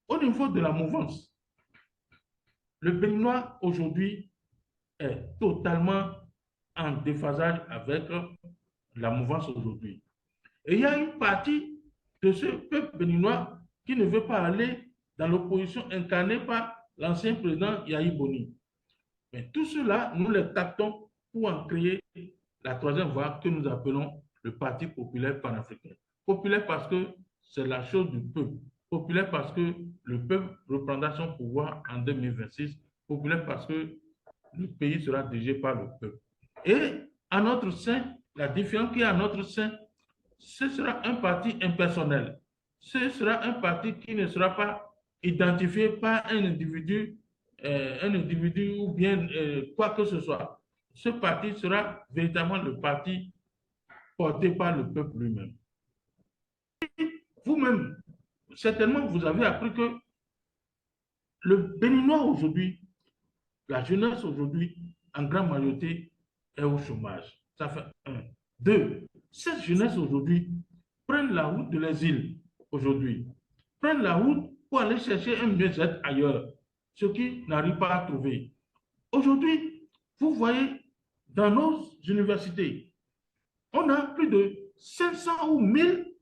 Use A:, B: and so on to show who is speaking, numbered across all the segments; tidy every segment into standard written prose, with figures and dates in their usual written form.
A: Au niveau de la mouvance, le Béninois aujourd'hui est totalement en déphasage avec la mouvance aujourd'hui. Et il y a une partie de ce peuple béninois qui ne veut pas aller dans l'opposition incarnée par l'ancien président Yahi Boni. Mais tout cela, nous les captons pour en créer la troisième voie que nous appelons le Parti populaire panafricain. Populaire parce que c'est la chose du peuple. Populaire parce que le peuple reprendra son pouvoir en 2026. Populaire parce que le pays sera dirigé par le peuple. Et à notre sein, la différence qu'il y a à notre sein, ce sera un parti impersonnel. Ce sera un parti qui ne sera pas identifié par un individu ou bien quoi que ce soit. Ce parti sera véritablement le parti porté par le peuple lui-même. Vous-même, certainement, vous avez appris que le Béninois aujourd'hui, la jeunesse aujourd'hui, en grande majorité, est au chômage. Ça fait un. Deux, cette jeunesse aujourd'hui prennent la route de l'exil aujourd'hui, prennent la route pour aller chercher un mieux-être ailleurs, ce qu'ils n'arrivent pas à trouver. Aujourd'hui, vous voyez, dans nos universités, on a plus de 500 ou 1000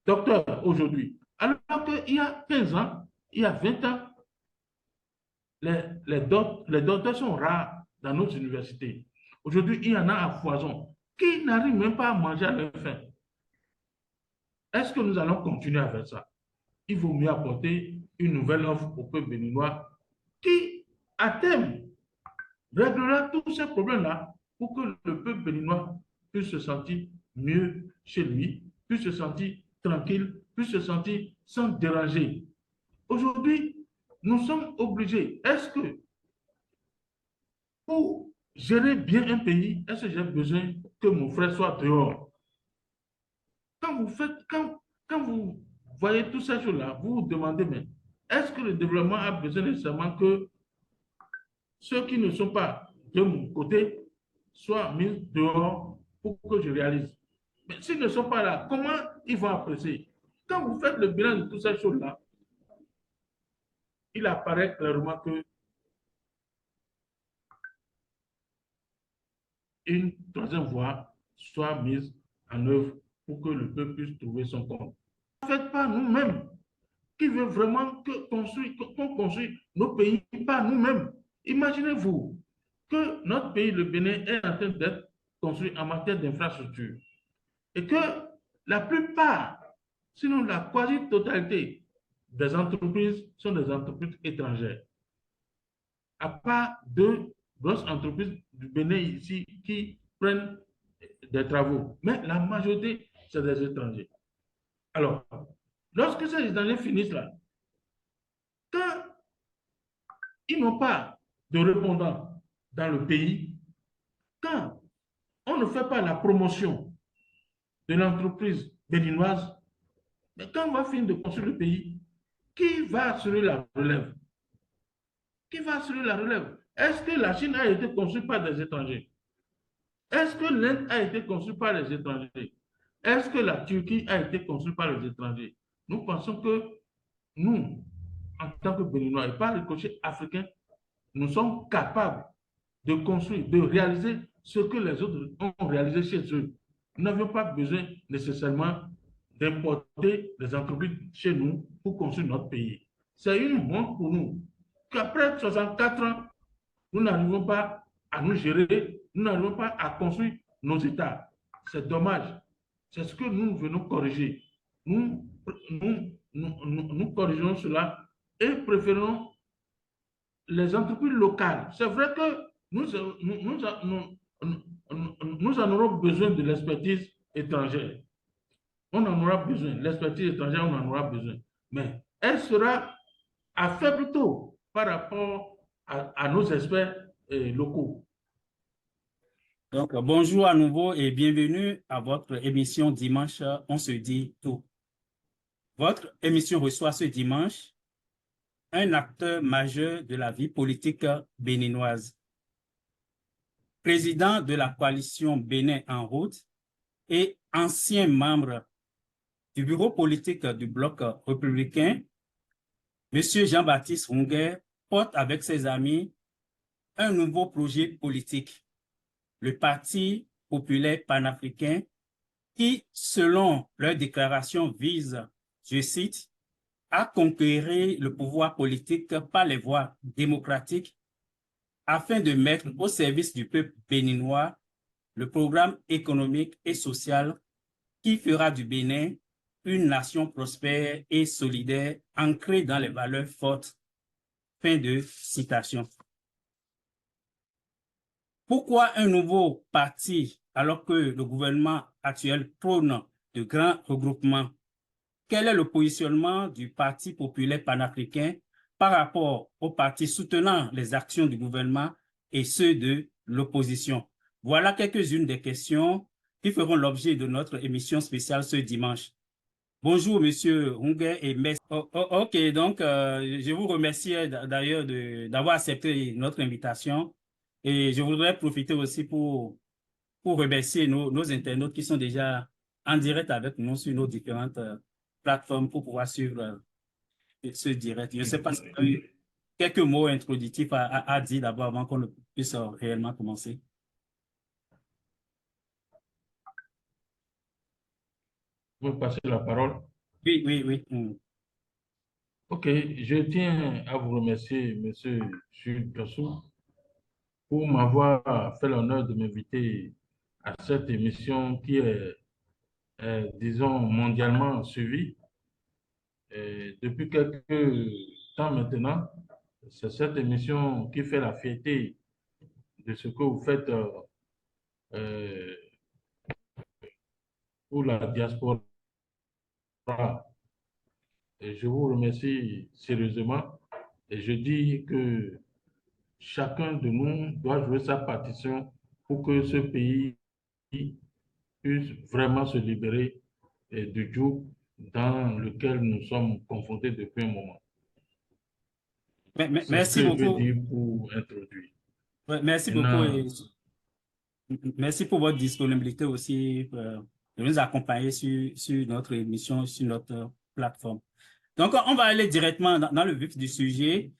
A: docteurs aujourd'hui. Alors qu'il y a 15 ans, il y a 20 ans, les docteurs sont rares dans nos universités. Aujourd'hui, il y en a à foison qui n'arrivent même pas à manger à leur faim. Est-ce que nous allons continuer à faire ça? Il vaut mieux apporter une nouvelle offre au peuple béninois qui, à terme, réglera tous ces problèmes-là pour que le peuple béninois puisse se sentir mieux chez lui, puisse se sentir tranquille, puisse se sentir sans déranger. Aujourd'hui, nous sommes obligés. Est-ce que pour gérer bien un pays, est-ce que j'ai besoin que mon frère soit dehors? Quand vous voyez toutes ces choses-là, vous vous demandez, mais est-ce que le développement a besoin nécessairement que ceux qui ne sont pas de mon côté soient mis dehors pour que je réalise? Mais s'ils ne sont pas là, comment ils vont apprécier? Quand vous faites le bilan de toutes ces choses-là, il apparaît clairement que une troisième voie soit mise en œuvre pour que le peuple puisse trouver son compte. Ne faites pas nous-mêmes, qui veut vraiment qu'on construise nos pays par nous-mêmes. Imaginez-vous que notre pays, le Bénin, est en train d'être construit en matière d'infrastructure et que la plupart, sinon la quasi-totalité des entreprises sont des entreprises étrangères. À part deux grosses entreprises du Bénin ici qui prennent des travaux. Mais la majorité, c'est des étrangers. Alors, lorsque ces étrangers finissent là, quand ils n'ont pas de répondants dans le pays, quand on ne fait pas la promotion de l'entreprise béninoise, mais quand on va finir de construire le pays, qui va assurer la relève? Qui va assurer la relève? Est-ce que la Chine a été construite par des étrangers? Est-ce que l'Inde a été construite par les étrangers? Est-ce que la Turquie a été construite par les étrangers? Nous pensons que nous, en tant que Béninois et par le côté africain, nous sommes capables de construire, de réaliser ce que les autres ont réalisé chez eux. Nous n'avions pas besoin nécessairement d'importer des entreprises chez nous pour construire notre pays. C'est une honte pour nous qu'après 64 ans, nous n'arrivons pas à nous gérer, nous n'arrivons pas à construire nos États. C'est dommage. C'est ce que nous venons corriger. Nous corrigeons cela et préférons les entreprises locales. C'est vrai que nous en aurons besoin de l'expertise étrangère. On en aura besoin. L'expertise étrangère, on en aura besoin. Mais elle sera à faible taux par rapport à nos experts locaux.
B: Donc, bonjour à nouveau et bienvenue à votre émission Dimanche, on se dit tout. Votre émission reçoit ce dimanche un acteur majeur de la vie politique béninoise, président de la coalition Bénin en route et ancien membre du bureau politique du Bloc républicain, M. Jean-Baptiste Runguet porte avec ses amis un nouveau projet politique, le Parti populaire panafricain, qui, selon leur déclaration, vise, je cite, à conquérir le pouvoir politique par les voies démocratiques afin de mettre au service du peuple béninois le programme économique et social qui fera du Bénin une nation prospère et solidaire ancrée dans les valeurs fortes. Fin de citation. Pourquoi un nouveau parti alors que le gouvernement actuel prône de grands regroupements? Quel est le positionnement du Parti populaire panafricain par rapport aux partis soutenant les actions du gouvernement et ceux de l'opposition? Voilà quelques-unes des questions qui feront l'objet de notre émission spéciale ce dimanche. Bonjour, Monsieur Runguet, et merci. Ok, donc je vous remercie d'ailleurs d'avoir accepté notre invitation et je voudrais profiter aussi pour remercier nos internautes qui sont déjà en direct avec nous sur nos différentes plateformes pour pouvoir suivre ce direct. Je ne sais pas si vous avez quelques mots introductifs à dire d'abord avant qu'on puisse réellement commencer.
A: Vous me passez la parole.
B: Oui, oui, oui.
A: Ok, je tiens à vous remercier, Monsieur Jules Gassou, pour m'avoir fait l'honneur de m'inviter à cette émission qui est, disons, mondialement suivie. Et depuis quelques temps maintenant, c'est cette émission qui fait la fierté de ce que vous faites euh, pour la diaspora. Et je vous remercie sérieusement et je dis que chacun de nous doit jouer sa partition pour que ce pays puisse vraiment se libérer du joug dans lequel nous sommes confrontés depuis un moment. C'est ce
B: Merci
A: que je peux
B: beaucoup.
A: dire pour introduire.
B: Merci beaucoup.
A: Maintenant,
B: Merci pour votre disponibilité aussi de nous accompagner sur notre émission, sur notre plateforme. Donc, on va aller directement dans le vif du sujet.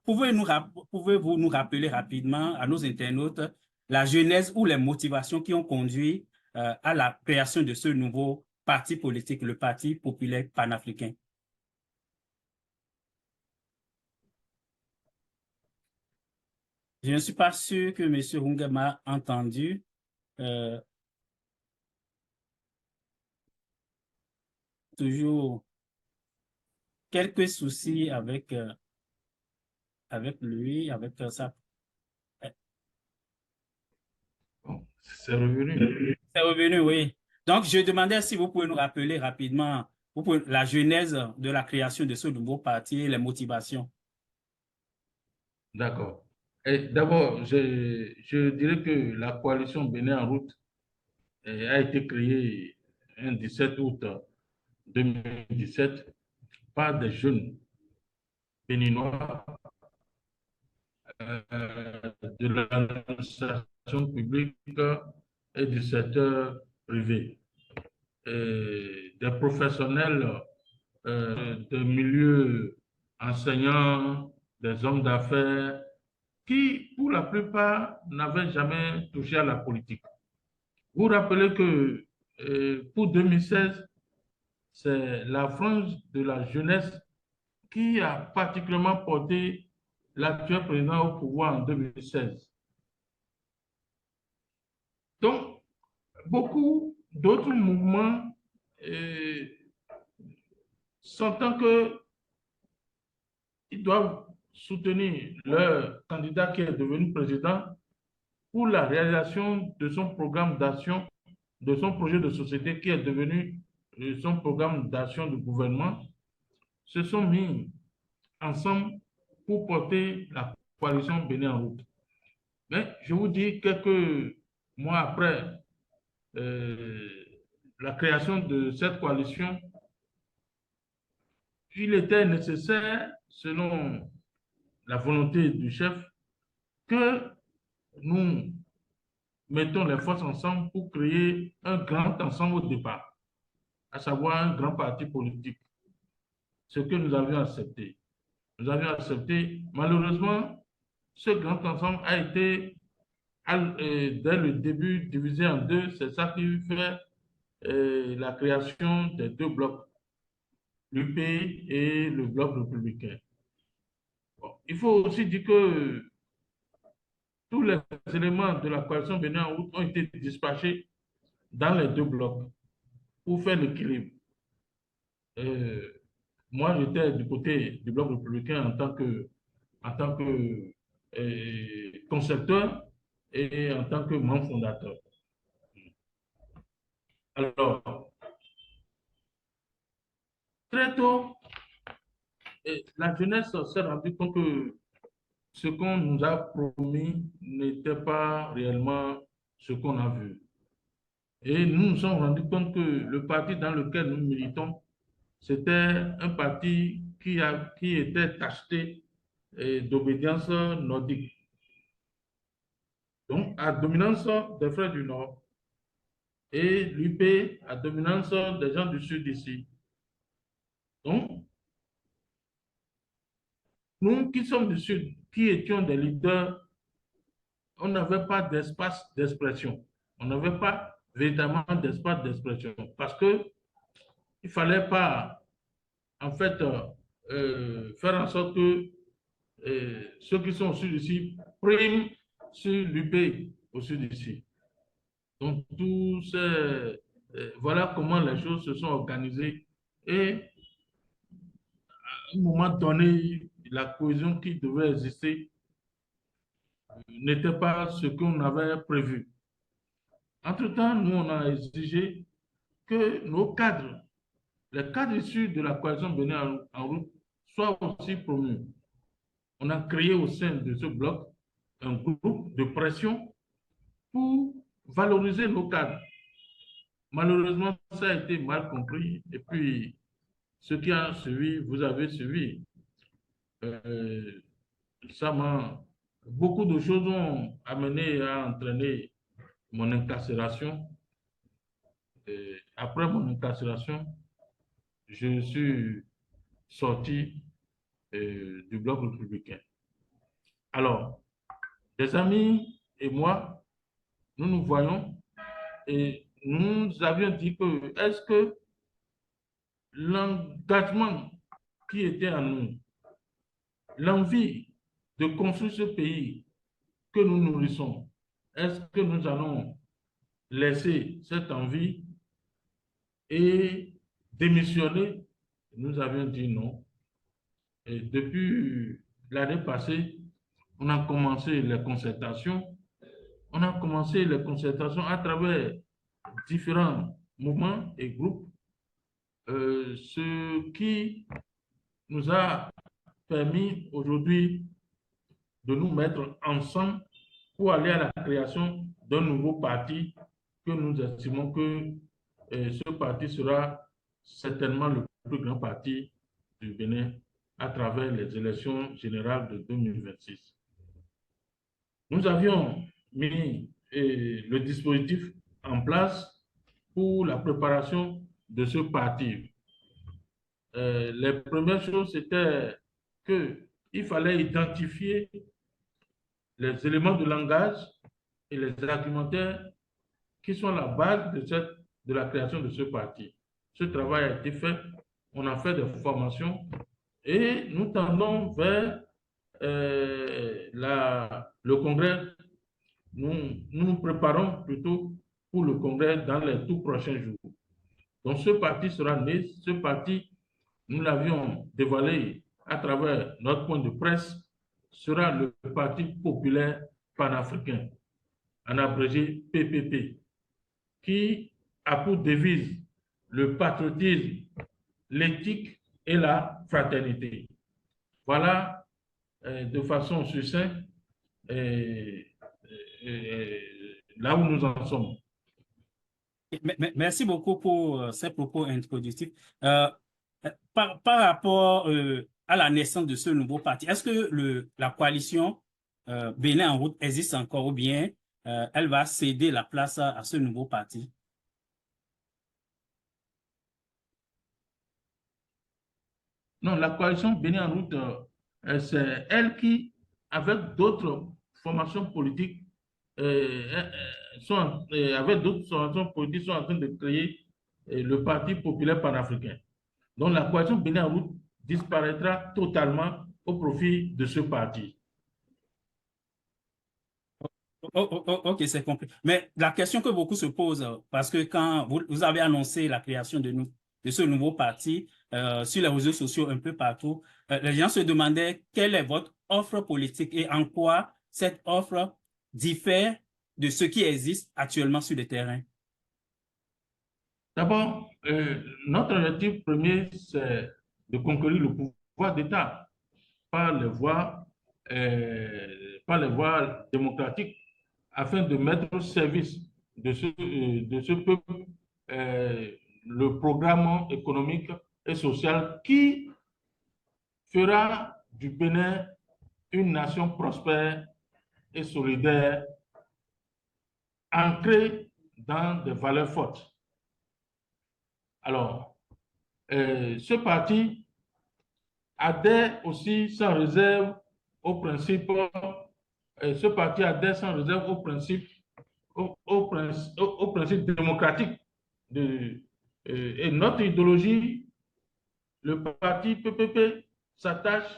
B: Pouvez-vous nous rappeler rapidement à nos internautes la genèse ou les motivations qui ont conduit à la création de ce nouveau parti politique, le Parti populaire panafricain? Je ne suis pas sûr que M. Runguet m'a entendu. Toujours quelques soucis avec lui, avec ça.
A: bon, c'est revenu.
B: C'est revenu, oui. Donc, je demandais si vous pouvez nous rappeler rapidement la genèse de la création de ce nouveau parti et les motivations.
A: D'accord. Et d'abord, je dirais que la coalition Bénin en route a été créée un 17 août 2017 par des jeunes béninois de l'administration publique et du secteur privé, et des professionnels de milieux enseignants, des hommes d'affaires, qui, pour la plupart, n'avaient jamais touché à la politique. Vous vous rappelez que pour 2016, c'est la frange de la jeunesse qui a particulièrement porté l'actuel président au pouvoir en 2016. Donc, beaucoup d'autres mouvements, sentant qu'ils doivent soutenir leur candidat qui est devenu président pour la réalisation de son programme d'action, de son projet de société qui est devenu son programme d'action du gouvernement, se sont mis ensemble pour porter la coalition Bénin en route. Mais je vous dis, quelques mois après la création de cette coalition, il était nécessaire, selon la volonté du chef, que nous mettons les forces ensemble pour créer un grand ensemble au départ, à savoir un grand parti politique, ce que nous avions accepté. nous avions accepté. Malheureusement, ce grand ensemble a été, dès le début, divisé en deux. C'est ça qui fait la création des deux blocs, l'UP et le bloc républicain. Bon, il faut aussi dire que tous les éléments de la coalition Bénin en route ont été dispatchés dans les deux blocs pour faire l'équilibre. Moi, j'étais du côté du bloc républicain en tant que concepteur et en tant que membre fondateur. Alors, très tôt, la jeunesse s'est rendue compte que ce qu'on nous a promis n'était pas réellement ce qu'on a vu. Et nous nous sommes rendus compte que le parti dans lequel nous militons, c'était un parti qui était tacheté d'obédience nordique. Donc, à dominance des frères du Nord et l'UP à dominance des gens du Sud ici. Donc, nous qui sommes du Sud, qui étions des leaders, on n'avait pas d'espace d'expression. On n'avait pas véritablement d'espace d'expression parce que il fallait pas, en fait, faire en sorte que ceux qui sont au Sud ici priment sur l'UP au Sud ici. Donc, voilà comment les choses se sont organisées. Et à un moment donné, la cohésion qui devait exister n'était pas ce qu'on avait prévu. Entre-temps, nous, on a exigé que nos cadres, les cadres issus de la coalition Bénin en route, soient aussi promus. On a créé au sein de ce bloc un groupe de pression pour valoriser nos cadres. Malheureusement, ça a été mal compris. Et puis, ce qui a suivi, vous avez suivi. Beaucoup de choses ont amené à entraîner mon incarcération. Et après mon incarcération, je suis sorti du bloc républicain. Alors, des amis et moi, nous nous voyons et nous avions dit que est-ce que l'engagement qui était en nous, l'envie de construire ce pays que nous nourrissons, est-ce que nous allons laisser cette envie et démissionner? Nous avions dit non. Et depuis l'année passée, on a commencé les concertations. On a commencé les concertations à travers différents mouvements et groupes, ce qui nous a permis aujourd'hui de nous mettre ensemble pour aller à la création d'un nouveau parti que nous estimons que ce parti sera certainement le plus grand parti du Bénin à travers les élections générales de 2026. Nous avions mis le dispositif en place pour la préparation de ce parti. Les premières choses, c'était qu'il fallait identifier les éléments de langage et les argumentaires qui sont la base de la création de ce parti. Ce travail a été fait, on a fait des formations et nous tendons vers le congrès. Nous nous préparons plutôt pour le congrès dans les tout prochains jours. Donc ce parti sera né, ce parti, nous l'avions dévoilé à travers notre point de presse, sera le Parti populaire panafricain, en abrégé PPP, qui a pour devise le patriotisme, l'éthique et la fraternité. Voilà de façon succincte là où nous en sommes.
B: Merci beaucoup pour ces propos introductifs. Par rapport à la naissance de ce nouveau parti, est-ce que la coalition Bénin en route existe encore ou bien elle va céder la place à ce nouveau parti?
A: Non, la coalition Bénin en route c'est elle qui, avec d'autres formations politiques, avec d'autres formations politiques, sont en train de créer le Parti populaire panafricain. Donc la coalition Bénin en route disparaîtra totalement au profit de ce parti.
B: Ok, c'est compris. Mais la question que beaucoup se posent, parce que quand vous avez annoncé la création de ce nouveau parti sur les réseaux sociaux un peu partout, les gens se demandaient quelle est votre offre politique et en quoi cette offre diffère de ce qui existe actuellement sur le terrain.
A: D'abord, notre objectif premier, c'est de conquérir le pouvoir d'État par par les voies démocratiques afin de mettre au service de ce peuple le programme économique et social qui fera du Bénin une nation prospère et solidaire, ancrée dans des valeurs fortes. Alors, ce parti adhère aussi sans réserve au principe, ce parti adhère sans réserve au principe démocratique et notre idéologie. Le parti PPP s'attache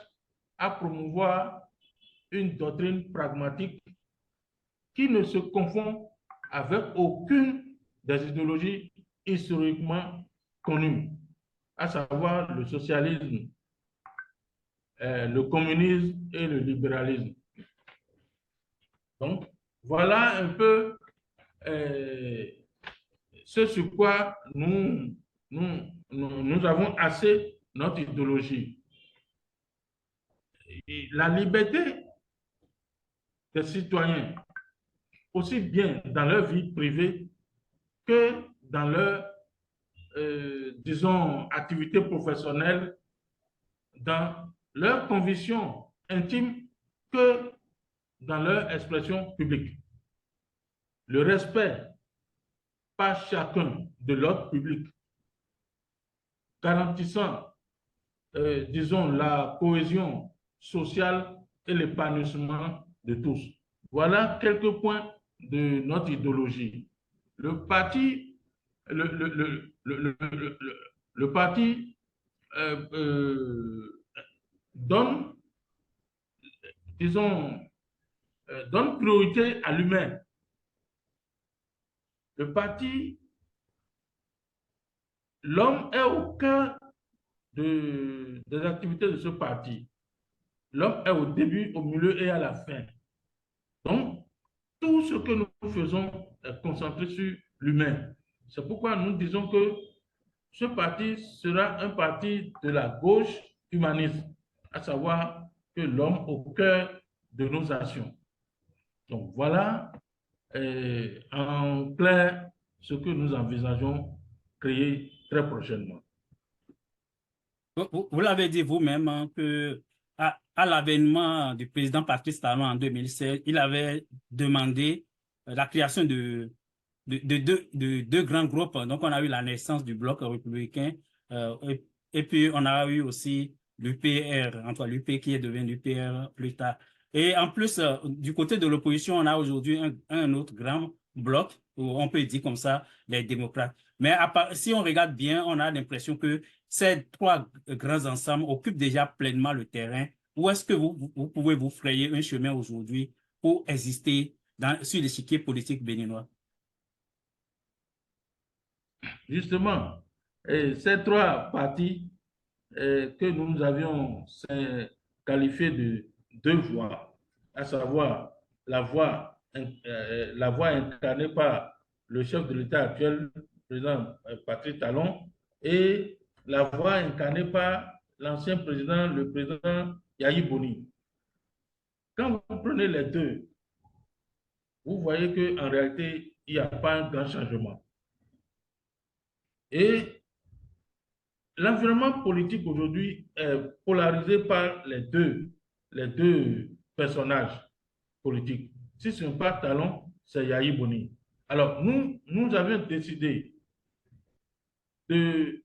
A: à promouvoir une doctrine pragmatique qui ne se confond avec aucune des idéologies historiquement connues, à savoir le socialisme, le communisme et le libéralisme. Donc, voilà un peu ce sur quoi nous avons assez notre idéologie. Et la liberté des citoyens, aussi bien dans leur vie privée que dans leur, disons, activité professionnelle, dans leurs convictions intimes que dans leur expression publique. Le respect par chacun de l'ordre public, garantissant, disons, la cohésion sociale et l'épanouissement de tous. Voilà quelques points de notre idéologie. Le parti, le parti donne, disons, donne priorité à l'humain. Le parti, l'homme est au cœur des activités de ce parti. L'homme est au début, au milieu et à la fin. Donc, tout ce que nous faisons est concentré sur l'humain. C'est pourquoi nous disons que ce parti sera un parti de la gauche humaniste, à savoir que l'homme au cœur de nos actions. Donc, voilà en clair ce que nous envisageons créer très prochainement.
B: Vous l'avez dit vous-même hein, que à l'avènement du président Patrice Talon en 2016, il avait demandé la création de deux grands groupes. Donc, on a eu la naissance du bloc républicain et puis on a eu aussi l'UPR, entre l'UP qui est devenu l'UPR plus tard. Et en plus, du côté de l'opposition, on a aujourd'hui un autre grand bloc, où on peut dire comme ça, les démocrates. Mais si on regarde bien, on a l'impression que ces trois grands ensembles occupent déjà pleinement le terrain. Où est-ce que vous pouvez vous frayer un chemin aujourd'hui pour exister sur l'échiquier politique béninois?
A: Justement, ces trois partis que nous avions qualifiés de deux voix, à savoir la voix incarnée par le chef de l'État actuel, le président Patrice Talon, et la voix incarnée par l'ancien président, le président Yahi Boni. Quand vous prenez les deux, vous voyez qu'en réalité, il n'y a pas un grand changement. Et l'environnement politique aujourd'hui est polarisé par les deux personnages politiques. Si ce n'est pas Talon, c'est Yahi Boni. Alors, nous avions décidé de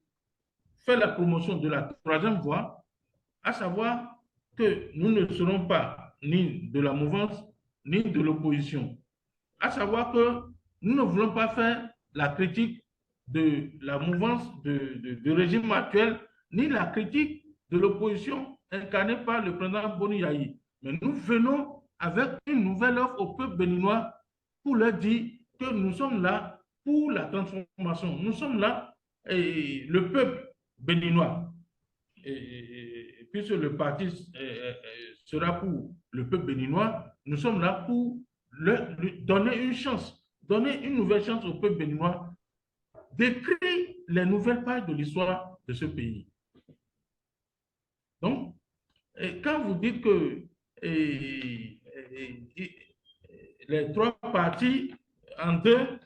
A: faire la promotion de la troisième voie, à savoir que nous ne serons pas ni de la mouvance, ni de l'opposition. À savoir que nous ne voulons pas faire la critique de la mouvance du régime actuel, ni la critique de l'opposition incarnée par le président Boni Yahi. Mais nous venons avec une nouvelle offre au peuple béninois pour leur dire que nous sommes là pour la transformation. Nous sommes là, et le peuple béninois, puisque le parti sera pour le peuple béninois, nous sommes là pour lui donner une chance, donner une nouvelle chance au peuple béninois d'écrire les nouvelles pages de l'histoire de ce pays. Donc, quand vous dites que les trois partis en deux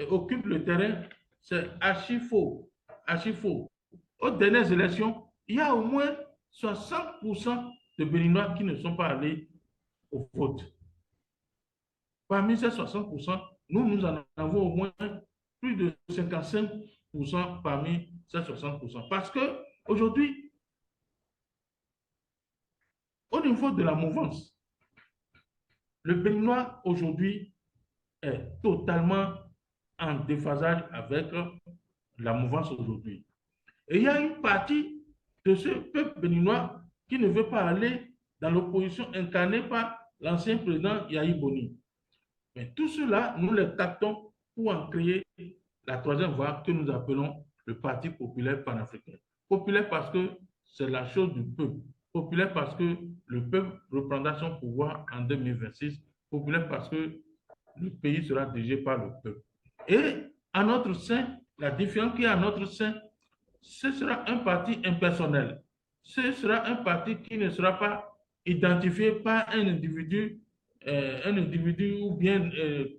A: occupent le terrain, c'est archi faux. Archi faux. Aux dernières élections, il y a au moins 60% de Béninois qui ne sont pas allés au vote. Parmi ces 60%, nous en avons au moins plus de 55% parmi ces 60%. Parce qu'aujourd'hui, au niveau de la mouvance, le Béninois aujourd'hui est totalement en déphasage avec la mouvance aujourd'hui. Et il y a une partie de ce peuple béninois qui ne veut pas aller dans l'opposition incarnée par l'ancien président Yahi Boni. Mais tout cela, nous les captons pour en créer la troisième voie que nous appelons le Parti populaire panafricain. Populaire parce que c'est la chose du peuple. Populaire parce que le peuple reprendra son pouvoir en 2026. Populaire parce que le pays sera dirigé par le peuple. Et à notre sein, la différence qu'il y a à notre sein, ce sera un parti impersonnel. Ce sera un parti qui ne sera pas identifié par un individu ou bien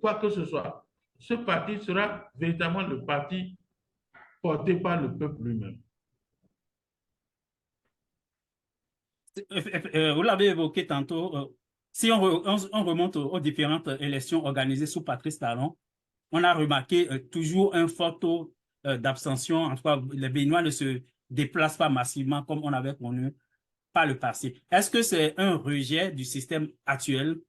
A: quoi que ce soit. Ce parti sera véritablement le parti porté par le peuple lui-même.
B: Vous l'avez évoqué tantôt, si on remonte aux différentes élections organisées sous Patrice Talon, on a remarqué toujours un fort taux d'abstention. En tout cas, les Béninois ne se déplacent pas massivement comme on avait connu par le passé. Est-ce que c'est un rejet du système actuel?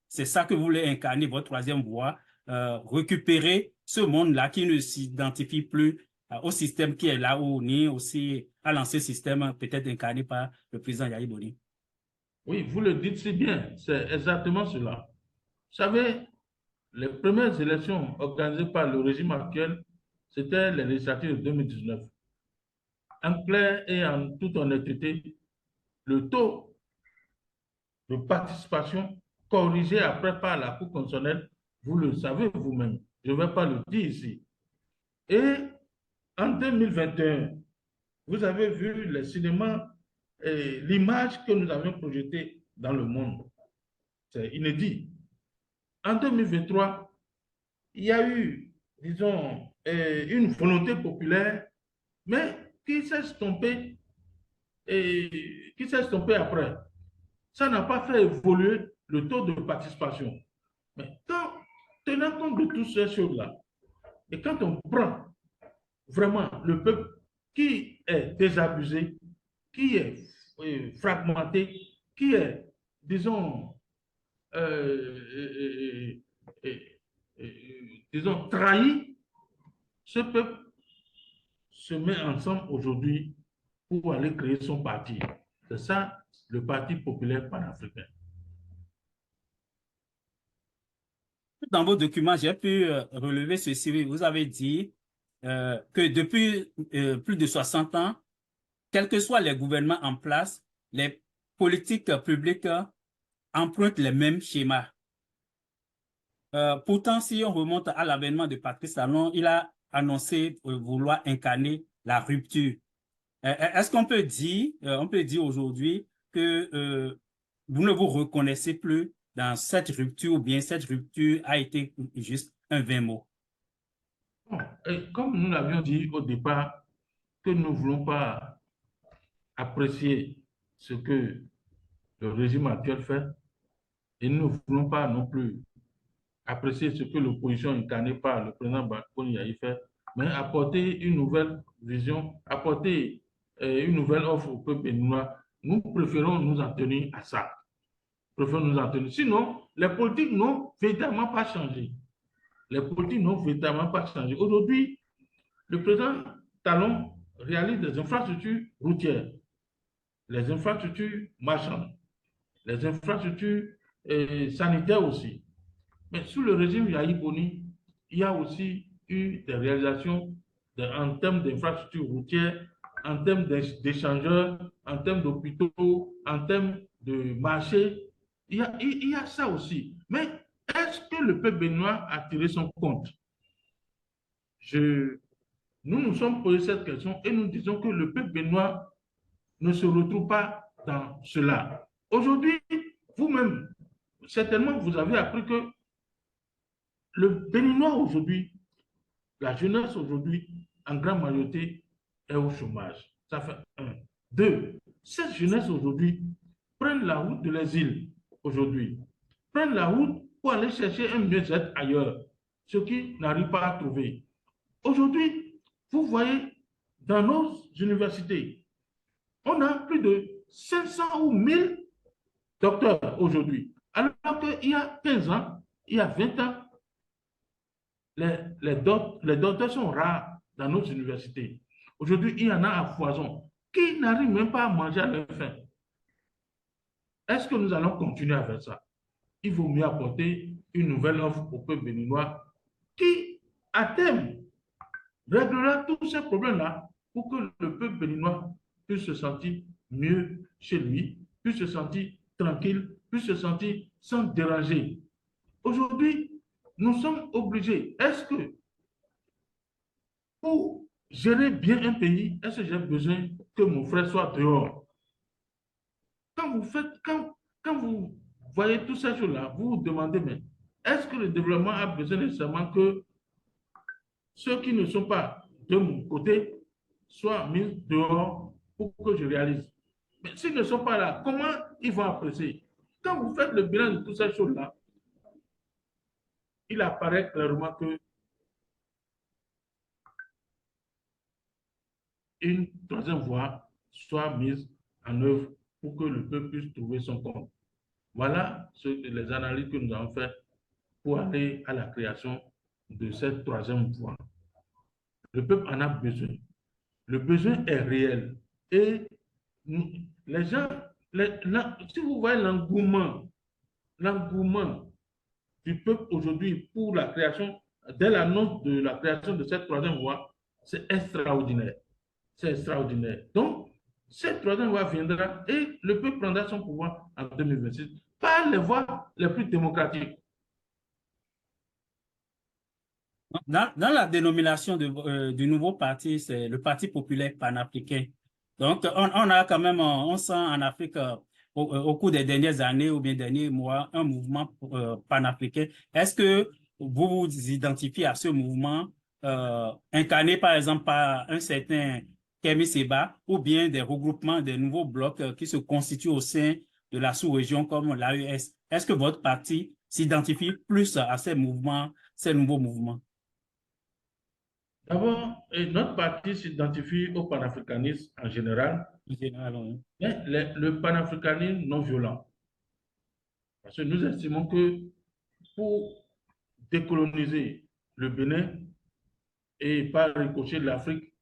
B: C'est ça que vous voulez incarner, votre troisième voie, récupérer ce monde-là qui ne s'identifie plus au système qui est là où ni aussi à l'ancien système peut-être incarné par le président Yahi Boni?
A: Oui, vous le dites si bien, c'est exactement cela. Vous savez, les premières élections organisées par le régime actuel, c'était les législatives de 2019. En clair et en toute honnêteté, le taux de participation corrigé après par la Cour constitutionnelle, vous le savez vous-même, je ne vais pas le dire ici. Et en 2021, vous avez vu les cinémas et l'image que nous avions projetée dans le monde. C'est inédit. En 2023, il y a eu, disons, une volonté populaire, mais qui s'est estompée après. Ça n'a pas fait évoluer le taux de participation. Mais quand, tenant compte de toutes ces choses-là, et quand on prend vraiment le peuple qui est désabusé, qui est fragmenté, qui est, disons, disons, trahi, ce peuple se met ensemble aujourd'hui pour aller créer son parti. C'est ça, le Parti populaire panafricain.
B: Dans vos documents, j'ai pu relever ceci. Vous avez dit que depuis plus de 60 ans, quels que soient les gouvernements en place, les politiques publiques empruntent les mêmes schémas. Pourtant, si on remonte à l'avènement de Patrice Talon, il a annoncé vouloir incarner la rupture. Est-ce qu'on peut dire, aujourd'hui que vous ne vous reconnaissez plus dans cette rupture ou bien cette rupture a été juste un vain mot?
A: Bon, comme nous l'avions dit au départ, que nous ne voulons pas apprécier ce que le régime actuel fait et nous ne voulons pas non plus apprécier ce que l'opposition incarnée par le président Boni Yahi fait, mais apporter une nouvelle vision, apporter une nouvelle offre au peuple béninois nous préférons nous en tenir à ça. Préférons nous en tenir. Sinon, les politiques n'ont véritablement pas changé. Les politiques n'ont véritablement pas changé. Aujourd'hui, le président Talon réalise des infrastructures routières, les infrastructures marchandes, les infrastructures sanitaires aussi. Mais sous le régime Yahya Boni, il y a aussi eu des réalisations en termes d'infrastructures routières, en termes d'échangeurs, en termes d'hôpitaux, en termes de marchés. Il y a ça aussi. Mais est-ce que le peuple béninois a tiré son compte? Nous nous sommes posé cette question et nous disons que le peuple béninois ne se retrouve pas dans cela. Aujourd'hui, vous-même, certainement, vous avez appris que le Béninois aujourd'hui, la jeunesse aujourd'hui, en grande majorité, est au chômage. Ça fait un. Deux, cette jeunesse aujourd'hui prennent la route de l'exil aujourd'hui, prennent la route pour aller chercher un mieux-être ailleurs, ce qui n'arrive pas à trouver. Aujourd'hui, vous voyez, dans nos universités, on a plus de 500 ou 1000 docteurs aujourd'hui. Alors qu'il y a 15 ans, il y a 20 ans, les docteurs sont rares dans nos universités. Aujourd'hui, il y en a à foison qui n'arrivent même pas à manger à leur faim. Est-ce que nous allons continuer à faire ça? Il vaut mieux apporter une nouvelle offre au peuple béninois qui, à terme, réglera tous ces problèmes-là pour que le peuple béninois puisse se sentir mieux chez lui, puisse se sentir tranquille, puisse se sentir sans déranger. Aujourd'hui, nous sommes obligés. Est-ce que pour gérer bien un pays, est-ce que j'ai besoin que mon frère soit dehors? Quand vous voyez toutes ces choses-là, vous vous demandez, mais est-ce que le développement a besoin nécessairement que ceux qui ne sont pas de mon côté soient mis dehors pour que je réalise? Mais s'ils ne sont pas là, comment ils vont apprécier? Quand vous faites le bilan de toutes ces choses-là, il apparaît clairement que une troisième voie soit mise en œuvre pour que le peuple puisse trouver son compte. Voilà les analyses que nous avons faites pour aller à la création de cette troisième voie. Le peuple en a besoin. Le besoin est réel. Et les gens, si vous voyez l'engouement du peuple aujourd'hui pour la création, dès l'annonce de la création de cette troisième voie, c'est extraordinaire. C'est extraordinaire. Donc, cette troisième voie viendra et le peuple prendra son pouvoir en 2026 par les voies les plus démocratiques.
B: Dans la dénomination du nouveau parti, c'est le Parti populaire panafricain. Donc, on a quand même, on sent en Afrique, au cours des dernières années ou bien derniers mois, un mouvement panafricain. Est-ce que vous vous identifiez à ce mouvement incarné, par exemple, par un certain Kemi Seba ou bien des regroupements, des nouveaux blocs qui se constituent au sein de la sous-région comme l'AES? Est-ce que votre parti s'identifie plus à ces mouvements, ces nouveaux mouvements?
A: D'abord, notre parti s'identifie au panafricanisme en général,
B: Oui.
A: mais le panafricanisme non violent. Parce que nous estimons que pour décoloniser le Bénin et par ricochet de l'Afrique,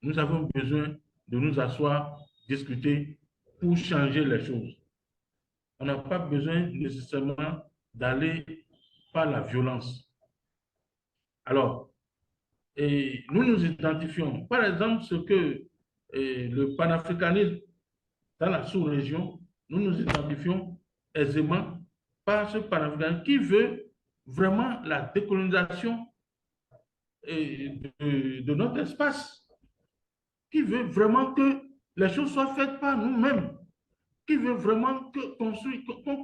A: nous avons besoin de nous asseoir, discuter pour changer les choses. On n'a pas besoin nécessairement d'aller par la violence. Alors, et nous nous identifions. Par exemple, ce que le panafricanisme dans la sous-région, nous nous identifions aisément par ce panafricanisme qui veut vraiment la décolonisation de notre espace, qui veut vraiment que les choses soient faites par nous-mêmes, qui veut vraiment qu'on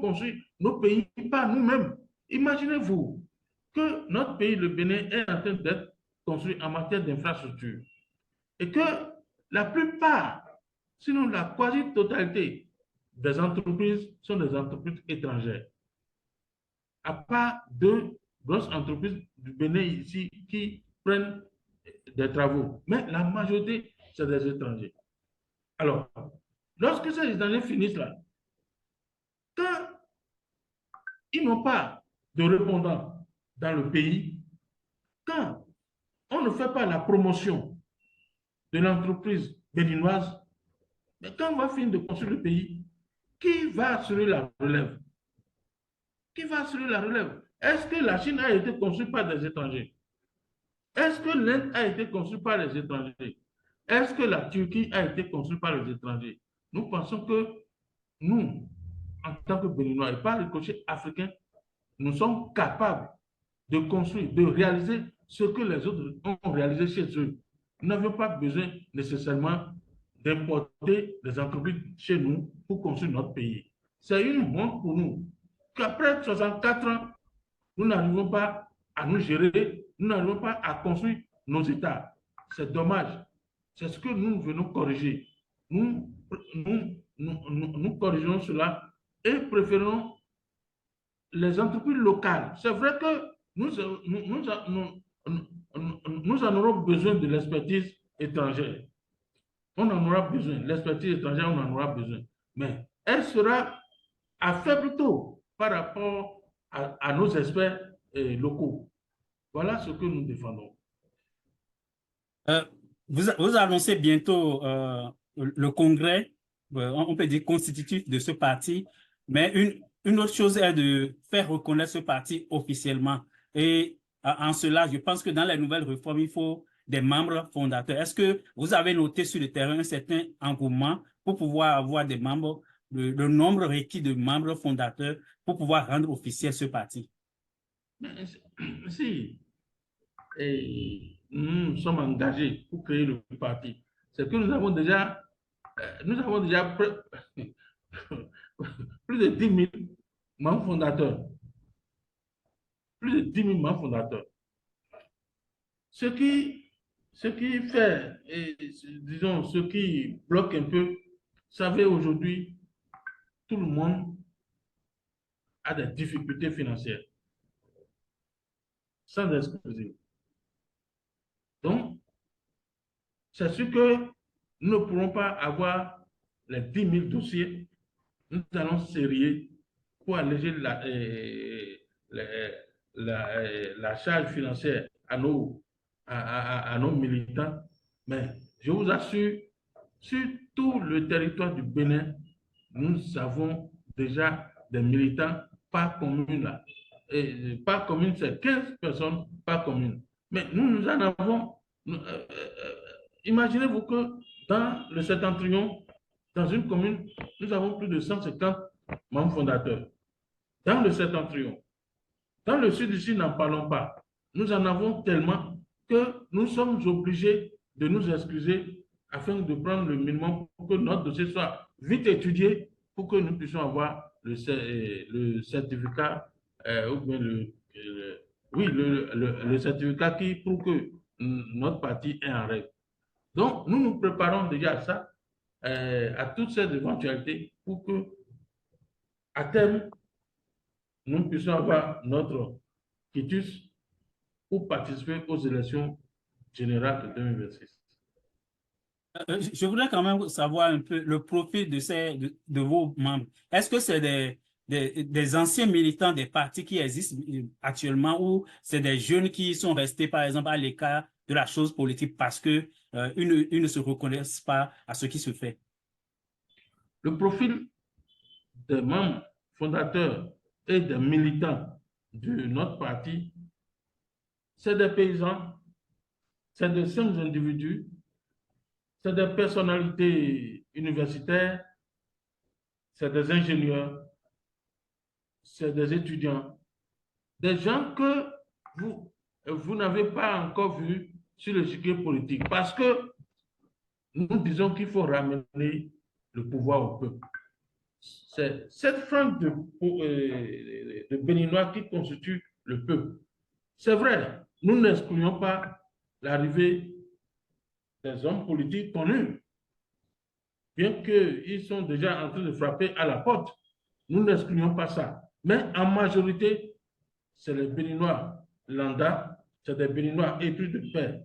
A: construise nos pays par nous-mêmes. Imaginez-vous que notre pays, le Bénin, est en train d'être construit en matière d'infrastructure et que la plupart, sinon la quasi-totalité des entreprises sont des entreprises étrangères. À part deux grosses entreprises du Bénin ici qui prennent des travaux. Mais la majorité, c'est des étrangers. Alors, Lorsque ces étrangers finissent là, quand ils n'ont pas de répondants dans le pays, quand on ne fait pas la promotion de l'entreprise béninoise, mais quand on va finir de construire le pays, qui va assurer la relève? Qui va assurer la relève? Est-ce que la Chine a été construite par des étrangers? Est-ce que l'Inde a été construite par les étrangers? Est-ce que la Turquie a été construite par les étrangers? Nous pensons que nous, en tant que Béninois et par les coachs africains, nous sommes capables de construire, de réaliser ce que les autres ont réalisé chez eux. Nous n'avons pas besoin nécessairement d'importer des entreprises chez nous pour construire notre pays. C'est une honte pour nous qu'après 64 ans, nous n'arrivons pas à nous gérer, nous n'arrivons pas à construire nos États. C'est dommage. C'est ce que nous venons corriger. Nous corrigeons cela et préférons les entreprises locales. C'est vrai que nous en aurons besoin de l'expertise étrangère. On en aura besoin. L'expertise étrangère, on en aura besoin. Mais elle sera à faible taux par rapport à nos experts locaux. Voilà ce que nous défendons.
B: Vous annoncez bientôt le congrès, on peut dire constitutif de ce parti, mais une autre chose est de faire reconnaître ce parti officiellement. Et en cela, je pense que dans les nouvelles réformes, il faut des membres fondateurs. Est-ce que vous avez noté sur le terrain un certain engouement pour pouvoir avoir des membres, le nombre requis de membres fondateurs pour pouvoir rendre officiel ce parti?
A: Si nous sommes engagés pour créer le parti, c'est que nous avons déjà plus de 10 000 membres fondateurs. Plus de 10 000 membres fondateurs. Ce qui fait, disons, ce qui bloque un peu, vous savez, aujourd'hui, tout le monde a des difficultés financières, sans exclusive. Donc, c'est sûr que nous ne pourrons pas avoir les 10 000 dossiers. Nous allons serrer pour alléger la charge financière à nos militants. Mais je vous assure, sur tout le territoire du Bénin, nous avons déjà des militants par commune là. Et par commune, c'est 15 personnes par commune. Mais nous en avons. Imaginez-vous que dans le septentrion, dans une commune, nous avons plus de 150 membres fondateurs. Dans le septentrion. Dans le sud ici, n'en parlons pas. Nous en avons tellement que nous sommes obligés de nous excuser afin de prendre le minimum pour que notre dossier soit vite étudié pour que nous puissions avoir le certificat ou bien le certificat qui prouve que notre parti est en règle. Donc, nous nous préparons déjà à ça, à toutes ces éventualités pour que, à terme, nous puissions avoir notre quitus pour participer aux élections générales de 2026.
B: Je voudrais quand même savoir un peu le profil de vos membres. Est-ce que c'est des anciens militants des partis qui existent actuellement ou c'est des jeunes qui sont restés, par exemple, à l'écart de la chose politique parce qu'ils ne se reconnaissent pas à ce qui se fait?
A: Le profil des membres fondateurs et des militants de notre parti, c'est des paysans, c'est des simples individus, c'est des personnalités universitaires, c'est des ingénieurs, c'est des étudiants, des gens que vous n'avez pas encore vus sur le l'échiquier politique parce que nous disons qu'il faut ramener le pouvoir au peuple. C'est cette frange de Béninois qui constitue le peuple. C'est vrai, nous n'excluons pas l'arrivée des hommes politiques connus, bien qu'ils sont déjà en train de frapper à la porte. Nous n'excluons pas ça. Mais en majorité, c'est les Béninois lambda, c'est des Béninois épris de paix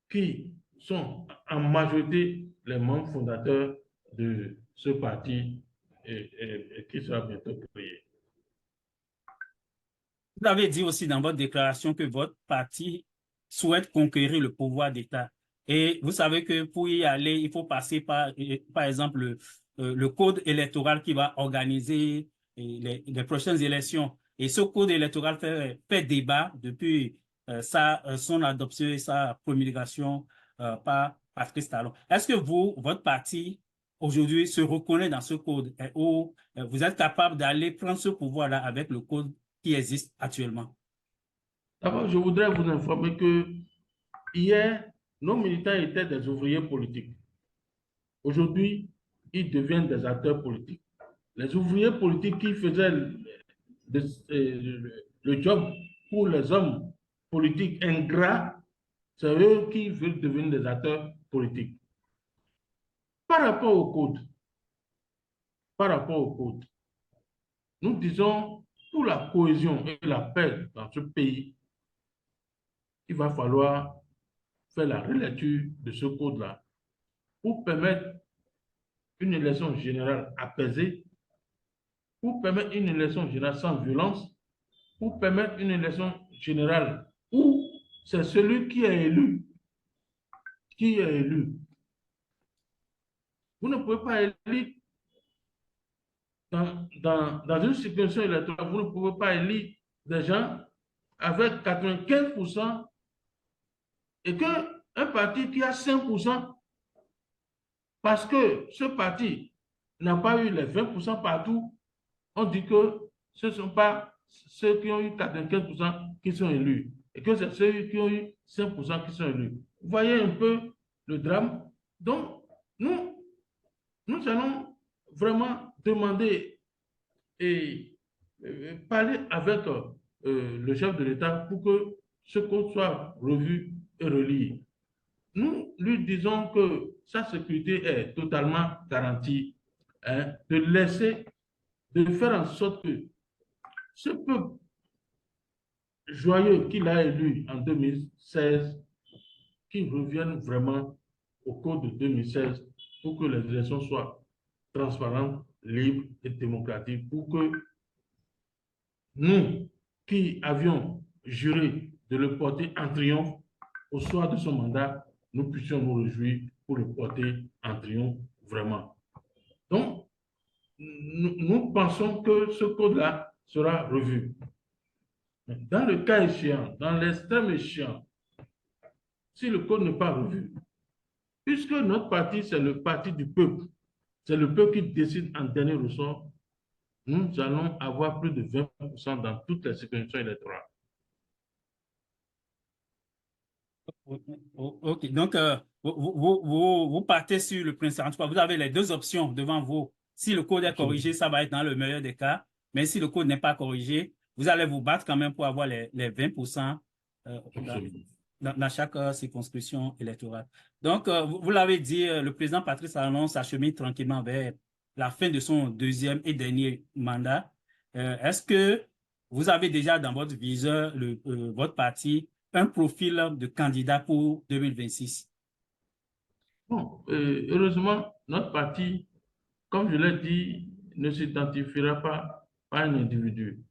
A: qui sont en majorité les membres fondateurs de ce parti qui sera bientôt créé.
B: Vous avez dit aussi dans votre déclaration que votre parti souhaite conquérir le pouvoir d'État. Et vous savez que pour y aller, il faut passer par exemple, le code électoral qui va organiser les prochaines élections. Et ce code électoral fait débat depuis son adoption et sa promulgation par Patrice Talon. Est-ce que votre parti, aujourd'hui, se reconnaît dans ce code ou vous êtes capable d'aller prendre ce pouvoir-là avec le code qui existe actuellement?
A: D'abord, je voudrais vous informer que hier, nos militants étaient des ouvriers politiques. Aujourd'hui, ils deviennent des acteurs politiques. Les ouvriers politiques qui faisaient le job pour les hommes politiques ingrats, c'est eux qui veulent devenir des acteurs politiques. Par rapport au code, nous disons pour la cohésion et la paix dans ce pays, il va falloir faire la relecture de ce code-là pour permettre une élection générale apaisée, pour permettre une élection générale sans violence, pour permettre une élection générale où c'est celui qui est élu qui est élu. Vous ne pouvez pas élire dans une circonscription électorale, vous ne pouvez pas élire des gens avec 95% et qu'un parti qui a 5%, parce que ce parti n'a pas eu les 20% partout, on dit que ce ne sont pas ceux qui ont eu 95% qui sont élus et que c'est ceux qui ont eu 5% qui sont élus. Vous voyez un peu le drame. Donc, nous allons vraiment demander et parler avec le chef de l'État pour que ce code soit revu et relié. Nous lui disons que sa sécurité est totalement garantie, hein, de faire en sorte que ce peuple joyeux qu'il a élu en 2016, qu'il revienne vraiment au code de 2016 pour que les élections soient transparentes, libres et démocratiques, pour que nous qui avions juré de le porter en triomphe au soir de son mandat, nous puissions nous réjouir pour le porter en triomphe vraiment. Donc, nous pensons que ce code-là sera revu. Dans le cas échéant, dans l'extrême échéant, si le code n'est pas revu, puisque notre parti, c'est le parti du peuple, c'est le peuple qui décide en dernier ressort, nous allons avoir plus de 20% dans toutes les circonscriptions électorales.
B: OK. Donc, vous partez sur le principe. En tout cas, vous avez les deux options devant vous. Si le code est corrigé, ça va être dans le meilleur des cas. Mais si le code n'est pas corrigé, vous allez vous battre quand même pour avoir les 20% dans chaque circonscription électorale. Donc, vous l'avez dit, le président Patrice Talon s'achemine tranquillement vers la fin de son deuxième et dernier mandat. Est-ce que vous avez déjà dans votre viseur, votre parti, un profil de candidat pour 2026?
A: Bon, heureusement, notre parti, comme je l'ai dit, ne s'identifiera pas à un individu.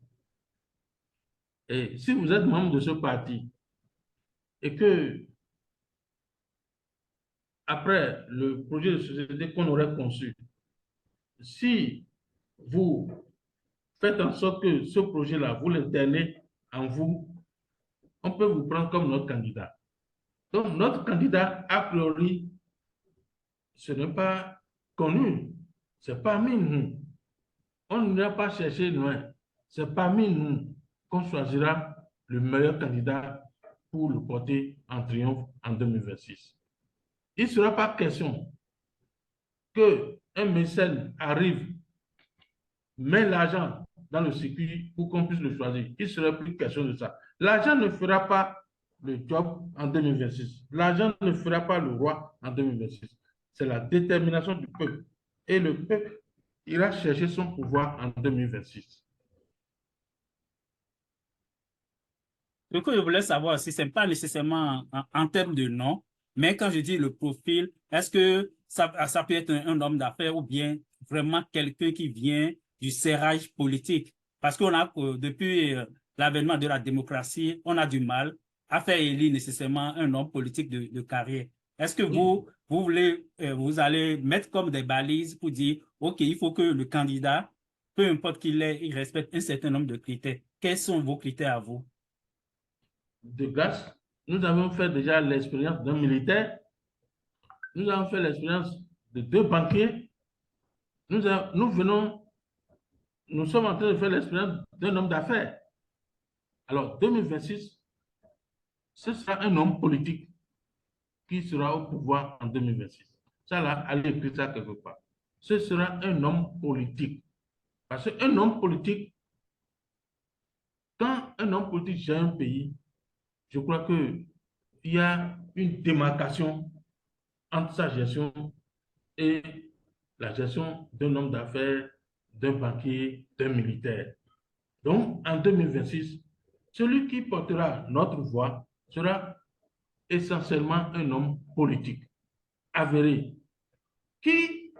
A: Et si vous êtes membre de ce parti et que, après le projet de société qu'on aurait conçu, si vous faites en sorte que ce projet-là, vous l'internez en vous, on peut vous prendre comme notre candidat. Donc, notre candidat, a priori, ce n'est pas connu. C'est parmi nous. On n'ira pas chercher loin. C'est parmi nous qu'on choisira le meilleur candidat pour le porter en triomphe en 2026. Il ne sera pas question qu'un mécène arrive, met l'argent dans le circuit pour qu'on puisse le choisir. Il ne sera plus question de ça. L'argent ne fera pas le job en 2026. L'argent ne fera pas le roi en 2026. C'est la détermination du peuple. Et le peuple ira chercher son pouvoir en 2026.
B: Ce que je voulais savoir, si ce n'est pas nécessairement en termes de nom, mais quand je dis le profil, est-ce que ça peut être un homme d'affaires ou bien vraiment quelqu'un qui vient du serrage politique. Parce qu'on a, depuis l'avènement de la démocratie, on a du mal à faire élire nécessairement un homme politique de carrière. Est-ce que vous allez mettre comme des balises pour dire, OK, il faut que le candidat, peu importe qu'il est, il respecte un certain nombre de critères. Quels sont vos critères à vous?
A: De grâce, nous avons fait déjà l'expérience d'un militaire, nous avons fait l'expérience de 2 banquiers, nous sommes en train de faire l'expérience d'un homme d'affaires. Alors, 2026, ce sera un homme politique qui sera au pouvoir en 2026. Ça, là, allez écrire ça quelque part. Ce sera un homme politique. Parce qu'un homme politique, quand un homme politique gère un pays, je crois qu'il y a une démarcation entre sa gestion et la gestion d'un homme d'affaires, d'un banquier, d'un militaire. Donc, en 2026, celui qui portera notre voix sera essentiellement un homme politique, avéré, qui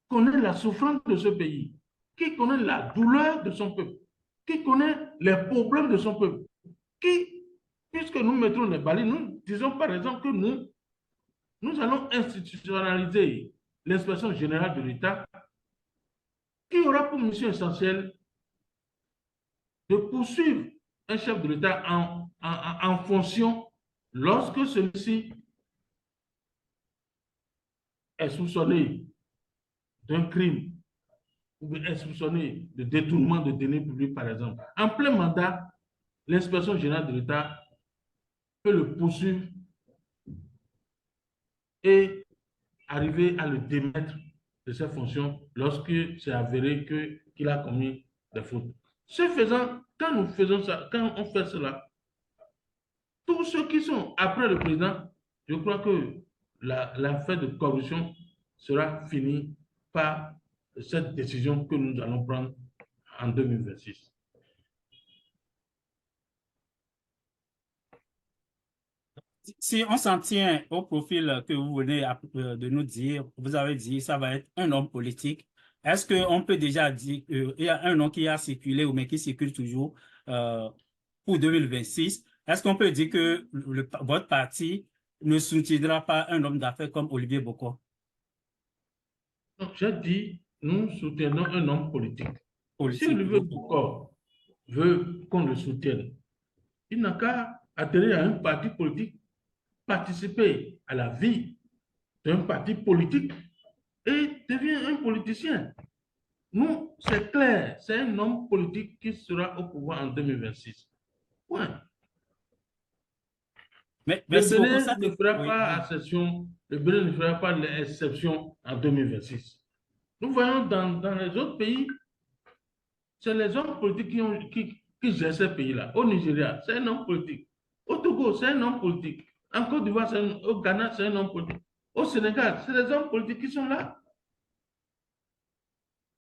A: connaît la souffrance de ce pays, qui connaît la douleur de son peuple, qui connaît les problèmes de son peuple, qui, puisque nous mettons les balises, nous disons par exemple que nous allons institutionnaliser l'inspection générale de l'État, qui aura pour mission essentielle de poursuivre un chef de l'État en fonction lorsque celui-ci est soupçonné d'un crime ou est soupçonné de détournement de deniers publics, par exemple. En plein mandat, l'inspection générale de l'État peut le poursuivre et arriver à le démettre de ses fonctions lorsque c'est avéré qu'il a commis des fautes. Ce faisant, quand nous faisons ça, quand on fait cela, tous ceux qui sont après le président, je crois que l'affaire de corruption sera finie par cette décision que nous allons prendre en 2026.
B: Si on s'en tient au profil que vous venez de nous dire, vous avez dit ça va être un homme politique. Est-ce qu'on peut déjà dire qu'il y a un nom qui a circulé ou mais qui circule toujours pour 2026? Est-ce qu'on peut dire que votre parti ne soutiendra pas un homme d'affaires comme Olivier Boko?
A: J'ai dit, nous soutenons un homme politique. Si Olivier
B: Politique.
A: Boko veut qu'on le soutienne, il n'a qu'à adhérer à un parti politique, participer à la vie d'un parti politique et devient un politicien. Nous, c'est clair, c'est un homme politique qui sera au pouvoir en 2026. Ouais.
B: Mais,
A: Le
B: merci beaucoup.
A: Bénin ne fera pas exception, le Bénin ne fera pas l'exception en 2026. Nous voyons dans les autres pays, c'est les hommes politiques qui gèrent ces pays-là. Au Nigeria, c'est un homme politique. Au Togo, c'est un homme politique. En Côte d'Ivoire, au Ghana, c'est un homme politique. Au Sénégal, c'est les hommes politiques qui sont là.